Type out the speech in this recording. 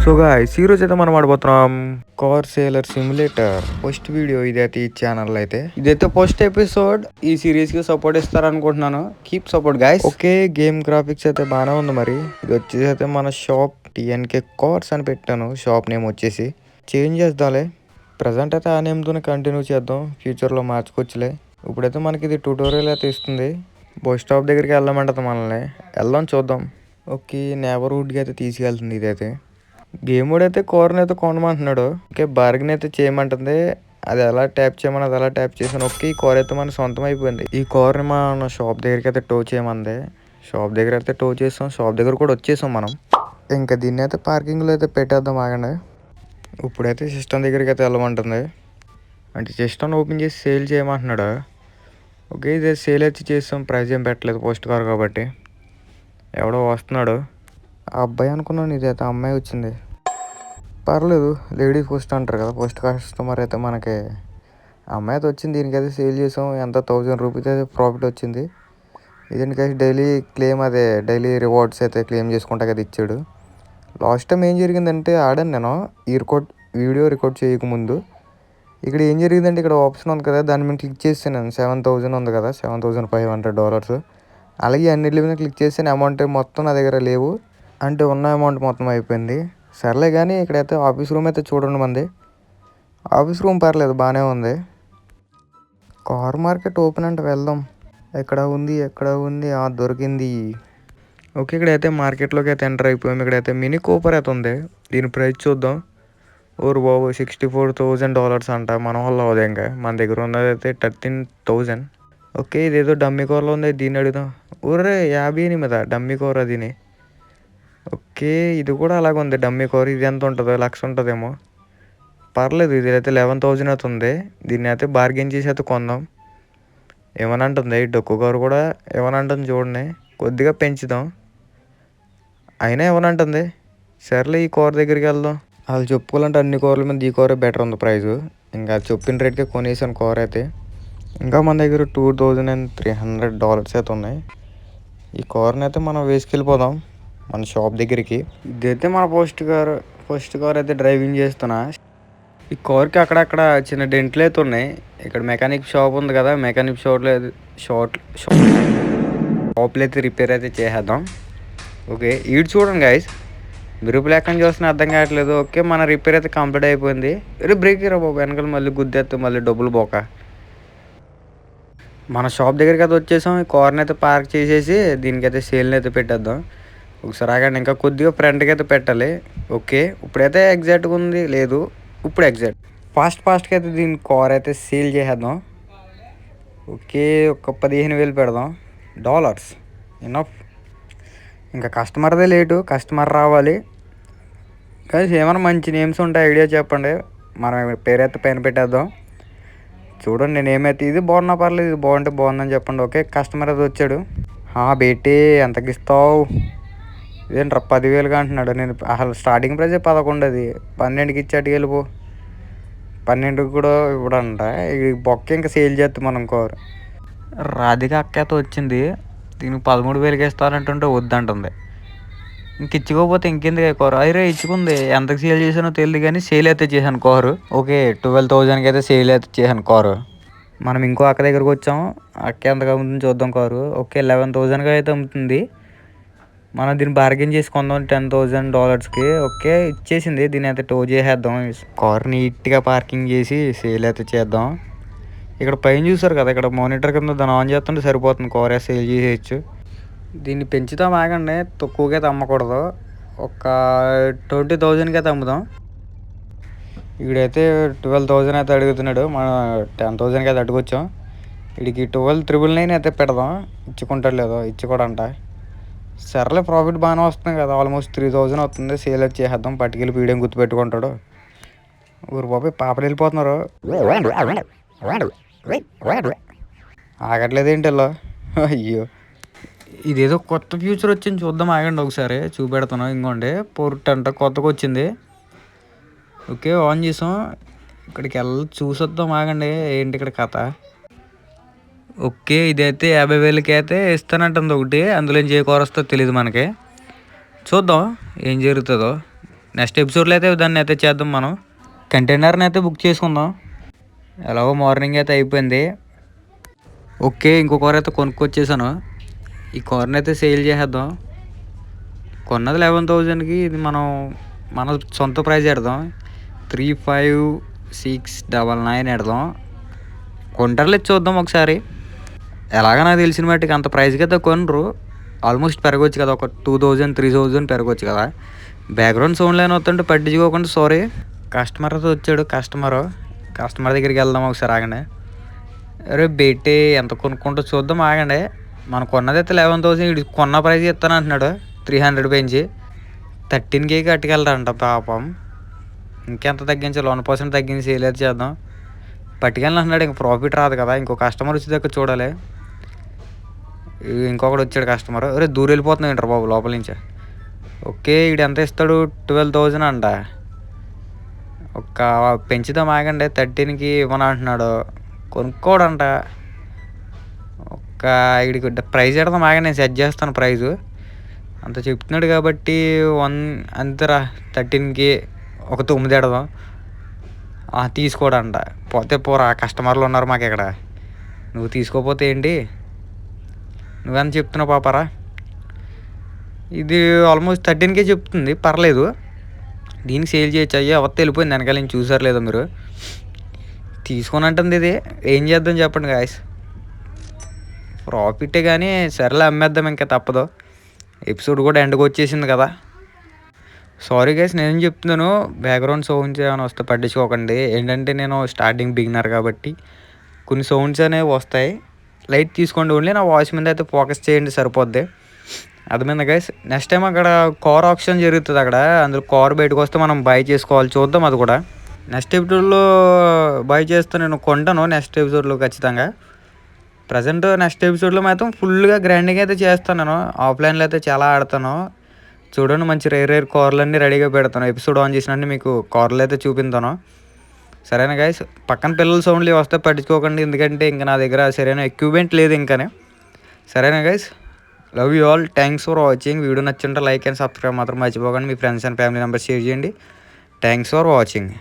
So guys ఈ రోజు అయితే మనం ఆడబోతున్నాం car seller simulator first video ఇదైతే ఈ ఛానల్ అయితే ఇదైతే ఫస్ట్ ఎపిసోడ్ ఈ సిరీస్ కి సపోర్ట్ ఇస్తారనుకుంటున్నాను. Keep support guys. Okay game graphics అయితే బాగానే ఉంది. మరి ఇది వచ్చేసి అయితే మన షాప్ టీఎన్కే కార్స్ అని పెట్టాను. షాప్ నేమ్ వచ్చేసి చేంజ్ చేద్దాంలే. ప్రజెంట్ అయితే ఆ నేమ్తోనే కంటిన్యూ చేద్దాం, ఫ్యూచర్లో మార్చుకోవచ్చులే. ఇప్పుడైతే మనకి ఇది ట్యూటోరియల్ అయితే ఇస్తుంది. బస్ స్టాప్ దగ్గరికి వెళ్ళమంటుంది మనల్ని. వెళ్దాం చూద్దాం. ఓకే నేబర్హుడ్కి అయితే తీసుకెళ్తుంది ఇదైతే. గేమ్ మోడ్ అయితే కార్ని అయితే కొనమంటున్నాడు. ఓకే బార్గెన్ అయితే చేయమంటుంది. అది ఎలా ట్యాప్ చేయమని అది ఎలా ట్యాప్ చేసాను. ఓకే ఈ కార్ అయితే మన సొంతం అయిపోయింది. ఈ కార్ని మన షాప్ దగ్గరికి అయితే టో చేయమంది. షాప్ దగ్గర అయితే టో చేసాం. షాప్ దగ్గర కూడా వచ్చేసాం మనం. ఇంకా దీన్ని అయితే పార్కింగ్లో అయితే పెట్టేద్దాం ఆగండి. ఇప్పుడైతే సిస్టమ్ దగ్గరికి అయితే వెళ్ళమంటుంది. అంటే సిస్టమ్ ఓపెన్ చేసి సేల్ చేయమంటున్నాడు. ఓకే ఇది సేల్ అయితే చేస్తాం. ప్రైస్ ఏం పెట్టలేదు పోస్ట్ కార్ కాబట్టి. ఎవడో వస్తున్నాడు. ఆ అబ్బాయి అనుకున్నాను, ఇదైతే అమ్మాయి వచ్చింది. పర్లేదు లేడీస్ ఫస్ట్ అంటారు కదా, ఫస్ట్ కస్టమర్ అయితే మనకి అమ్మాయి అయితే వచ్చింది. దీనికైతే సేల్ చేసాం. ఎంత 1000 రూపీస్ అయితే ప్రాఫిట్ వచ్చింది. దీనికైతే డైలీ క్లెయిమ్ అదే డైలీ రివార్డ్స్ అయితే క్లెయిమ్ చేసుకుంటా కదా ఇచ్చాడు. లాస్ట్ టైం ఏం జరిగిందంటే ఆడాను నేను ఈ వీడియో రికార్డ్ చేయకముందు. ఇక్కడ ఏం జరిగిందంటే ఇక్కడ ఆప్షన్ ఉంది కదా, దాని మీద క్లిక్ చేసాను. 7000 ఉంది కదా, $7,500. అలాగే అన్నిటి మీద క్లిక్ చేసిన అమౌంట్ మొత్తం నా దగ్గర లేవు. అంటే ఉన్న అమౌంట్ మొత్తం అయిపోయింది. సర్లే కానీ ఇక్కడైతే ఆఫీస్ రూమ్ అయితే చూడండి మంది. ఆఫీస్ రూమ్ పర్లేదు బాగానే ఉంది. కార్ మార్కెట్ ఓపెన్ అంటే వెళ్దాం. ఎక్కడ ఉంది దొరికింది. ఓకే ఇక్కడైతే మార్కెట్లోకి అయితే ఎంటర్ అయిపోయాం. ఇక్కడైతే మినీ కూపర్ అయితే ఉంది. దీని ప్రైస్ చూద్దాం. ఓరు బాబు $64,000 అంట. మన వల్ల అవుతుంది. ఇంకా మన దగ్గర ఉన్నది అయితే 13,000. ఓకే ఇదేదో డమ్మీ కూరలో ఉంది, దీన్ని అడుగుదాం. ఊరే 58 డమ్మీ కూర దీని. ఓకే ఇది కూడా అలాగ ఉంది డమ్మీ కార్. ఇది ఎంత ఉంటుందో, 1,00,000 ఉంటుందేమో. పర్లేదు ఇది అయితే 11,000 అయితే ఉంది. దీన్ని అయితే బార్గెన్ చేసి అయితే కొందాం. ఏమని అంటుంది డొక్కు కారు కూడా ఏమని అంటుంది చూడండి. కొద్దిగా పెంచుదాం అయినా ఏమనంటుంది. సర్లే ఈ కార్ దగ్గరికి వెళ్దాం. వాళ్ళు చెప్పుకోవాలంటే అన్ని కార్ల మీద ఈ కారే బెటర్ ఉంది ప్రైజు. ఇంకా చెప్పిన రేట్కే కొనేసాను కార్ అయితే. ఇంకా మన దగ్గర $2,300 అయితే ఉన్నాయి. ఈ కార్ని అయితే మనం వేసుకెళ్ళిపోదాం మన షాప్ దగ్గరికి. ఇదైతే మన ఫస్ట్ కార్ అయితే డ్రైవింగ్ చేస్తున్నా. ఈ కార్కి అక్కడక్కడ చిన్న డెంట్లు అయితే ఉన్నాయి. ఇక్కడ మెకానిక్ షాప్ ఉంది కదా, మెకానిక్ షాప్లో అయితే రిపేర్ అయితే చేసేద్దాం. ఓకే ఈడు చూడండి గాయస్, మీరు లెక్కన చూస్తున్నా అర్థం కావట్లేదు. ఓకే మన రిపేర్ అయితే కంప్లీట్ అయిపోయింది. బ్రేక్ రా బాబు, వెనకాల మళ్ళీ గుద్దేస్తే మళ్ళీ డబ్బులు పోక. మన షాప్ దగ్గరికి అయితే వచ్చేసాం. ఈ కార్ని అయితే పార్క్ చేసేసి దీనికైతే సేల్ని అయితే పెట్టేద్దాం. ఒకసారి ఆగండి, ఇంకా కొద్దిగా ఫ్రంట్కి అయితే పెట్టాలి. ఓకే ఇప్పుడైతే ఎగ్జాక్ట్గా ఉంది లేదు, ఇప్పుడు ఎగ్జాక్ట్ ఫాస్ట్గా అయితే దీని కార్ అయితే సేల్ చేసేద్దాం. ఓకే ఒక 15,000 పెడదాం డాలర్స్ ఎనఫ్. ఇంకా కస్టమర్దే లేటు, కస్టమర్ రావాలి. కానీ ఏమైనా మంచి నేమ్స్ ఉంటాయి ఐడియా చెప్పండి, మనం పేరైతే పైన పెట్టేద్దాం. చూడండి నేను ఏమైతే ఇది బాగున్నా పర్లేదు, ఇది బాగుంటే బాగుందని చెప్పండి. ఓకే కస్టమర్ అయితే వచ్చాడు. బేటీ ఎంతకి ఇస్తావు? ఇదేంట్రా 10,000గా అంటున్నాడు. నేను అసలు స్టార్టింగ్ ప్రైజే 11, అది 12కి ఇచ్చాడు. వెళ్ళిపో 12కి కూడా ఇవ్వడంట. ఈ బొక్క ఇంకా సేల్ చేస్తాం మనం కారు. రాధిక అక్కతో వచ్చింది. దీనికి 13,000కి ఇస్తానంటుంటే వద్దంటుంది. ఇంక ఇచ్చుకోకపోతే ఇంకెందుకు కారు. అయిరే ఇచ్చుకుంది. ఎంతకు సేల్ చేసానో తెలియదు కానీ సేల్ అయితే చేశాను కారు. ఓకే 12,000కి అయితే సేల్ అయితే చేశాను కారు. మనం ఇంకో అక్క దగ్గరకు వచ్చాము. అక్క ఎంతగా అమ్ముతుంది చూద్దాం కారు. ఓకే 11,000గా అయితే అమ్ముతుంది. మనం దీన్ని బార్గెన్ చేసి కొందాం $10,000కి. ఓకే ఇచ్చేసింది. దీన్ని అయితే టో చేసేద్దాం. కార్ నీట్గా పార్కింగ్ చేసి సేల్ అయితే చేద్దాం. ఇక్కడ పైన చూసారు కదా, ఇక్కడ మానిటర్ కింద దాన్ని ఆన్ చేస్తుంటే సరిపోతుంది, కార్ సేల్ చేసేయచ్చు. దీన్ని పెంచుతాం ఆగండి, తక్కువగా అయితే అమ్మకూడదు. ఒక 20,000కి అయితే అమ్ముదాం. వీడైతే 12,000 అయితే అడుగుతున్నాడు. మనం 10,000కి అయితే అడుగుచ్చాం. వీడికి 12,999 అయితే పెడదాం. ఇచ్చుకుంటాడు లేదో, ఇచ్చుకోడంట. సర్లే ప్రాఫిట్ బాగానే వస్తుంది కదా, ఆల్మోస్ట్ 3,000 అవుతుంది. సేల్ అయితే చేసేద్దాం. పట్టుకెళ్ళి పీడియం గుర్తుపెట్టుకుంటాడు. ఊరు బాబాయ్ పాపలు వెళ్ళిపోతున్నారు. ఆగట్లేదు ఏంటి ఇలా, అయ్యో. ఇదేదో కొత్త ఫ్యూచర్ వచ్చింది చూద్దాం ఆగండి ఒకసారి చూపెడుతున్నాం. ఇంకోండి పోర్ట్ అంట కొత్తగా వచ్చింది. ఓకే ఆన్ చేసాం. ఇక్కడికి చూసొద్దాం ఆగండి ఏంటి ఇక్కడ కథ. ఓకే ఇదైతే 50,000కి అయితే ఇస్తానంటుంది ఒకటి. అందులో ఏం చేయకూరస్తో తెలియదు మనకి. చూద్దాం ఏం జరుగుతుందో. నెక్స్ట్ ఎపిసోడ్లో అయితే దాన్ని అయితే చేద్దాం. మనం కంటైనర్ని అయితే బుక్ చేసుకుందాం. ఎలాగో మార్నింగ్ అయితే అయిపోయింది. ఓకే, ఇంకో కార్ అయితే కొనుక్కొచ్చేసాను. ఈ కార్ని అయితే సేల్ చేసేద్దాం. కొన్నది 11,000కి. ఇది మన సొంత ప్రైస్ పెడదాం. 35,699 పెడదాం. కొంటారులేదు, చూద్దాం ఒకసారి. ఎలాగ నాకు తెలిసిన మట్టుకు అంత ప్రైస్కి అయితే కొనరు. ఆల్మోస్ట్ పెరగవచ్చు కదా, ఒక 2,000 3,000 పెరగవచ్చు కదా. బ్యాక్గ్రౌండ్ సౌండ్ లైన్ వస్తుంటే పట్టించుకోకుండా సారీ. కస్టమర్ అయితే వచ్చాడు. కస్టమర్ దగ్గరికి వెళ్దాం ఒకసారి, ఆగండి. అరే బేటే ఎంత కొనుక్కుంటూ చూద్దాం, ఆగండి. మనం కొన్నది అయితే 11,000. ఇది కొన్న ప్రైస్ ఇస్తాను అంటున్నాడు 300 పెంచి. 13K కట్టుకెళ్తాడంట పాపం. ఇంకెంత తగ్గించాలి? 1% తగ్గించి సేల్ అయితే చేద్దాం. పట్టుకెళ్ళి అంటున్నాడు, ఇంక ప్రాఫిట్ రాదు కదా. ఇంకో కస్టమర్ వచ్చేదాకా చూడాలి. ఇంకొకటి వచ్చాడు కస్టమర్. అరే దూరం వెళ్ళిపోతున్నాం ఏంటారు బాబు లోపల నుంచే. ఓకే, ఈడు ఎంత ఇస్తాడు? 12,000 అంట. ఒక్క పెంచుదాం, ఆగండి. 13కి ఇవ్వను అంటున్నాడు. కొనుక్కోడంట. ఒక్క వీడికి ప్రైజ్ పెడదాం, ఆగండి. నేను సెట్ చేస్తాను ప్రైజు. అంత చెప్తున్నాడు కాబట్టి అంతరా 13కి ఒక 9 పెడదాం. తీసుకోడంట. పోతే పోరా, కస్టమర్లు ఉన్నారు మాకు ఇక్కడ. నువ్వు తీసుకోపోతే ఏంటి? నువ్వెంత చెప్తున్నావు పాపరా? ఇది ఆల్మోస్ట్ 13K చెప్తుంది, పర్లేదు. దీనికి సేల్ చేయొచ్చు. అయ్యో అవత్త వెళ్ళిపోయింది వెనకాల నుంచి, చూసారు లేదో మీరు. తీసుకొని అంటుంది ఇది. ఏం చేద్దాం చెప్పండి గాయస్. ప్రాఫిటే కానీ సరేలే, అమ్మేద్దాం, ఇంకా తప్పదు. ఎపిసోడ్ కూడా ఎండ్కి వచ్చేసింది కదా. సారీ గైస్, నేనేం చెప్తున్నాను, బ్యాక్గ్రౌండ్ సౌండ్స్ ఏమైనా వస్తే పట్టించుకోకండి. ఏంటంటే నేను స్టార్టింగ్ బిగినర్ కాబట్టి కొన్ని సౌండ్స్ అనేవి వస్తాయి. లైట్ తీసుకోండి. ఓన్లీ నా వాయిస్ మీద అయితే ఫోకస్ చేయండి, సరిపోద్ది. అర్థమైంది గైస్. నెక్స్ట్ టైం అక్కడ కార్ ఆప్షన్ జరుగుతుంది. అక్కడ అందులో కార్ బయటకు వస్తే మనం బై చేసుకోవాలి. చూద్దాం అది కూడా. నెక్స్ట్ ఎపిసోడ్లో బై చేస్తే నేను కొంటాను. నెక్స్ట్ ఎపిసోడ్లో ఖచ్చితంగా. ప్రజెంట్ నెక్స్ట్ ఎపిసోడ్లో మాత్రం ఫుల్గా గ్రాండింగ్ అయితే చేస్తాను. నేను ఆఫ్లైన్లో అయితే చాలా ఆడతాను. చూడండి, మంచి రేర్ కార్లన్నీ రెడీగా పెడతాను. ఎపిసోడ్ ఆన్ చేసినట్టు మీకు కార్లు అయితే చూపిస్తాను. సరేనా గైస్. పక్కన పిల్లల సౌండ్లు వస్తే పట్టించుకోకండి, ఎందుకంటే ఇంకా నా దగ్గర సరైన ఎక్విప్మెంట్ లేదు ఇంకానే. సరేనా guys. Love you all. Thanks for watching. Video నచ్చింటే లైక్ అండ్ సబ్స్క్రైబ్ మాత్రం మర్చిపోకండి. మీ friends and family members share చేయండి. Thanks for watching.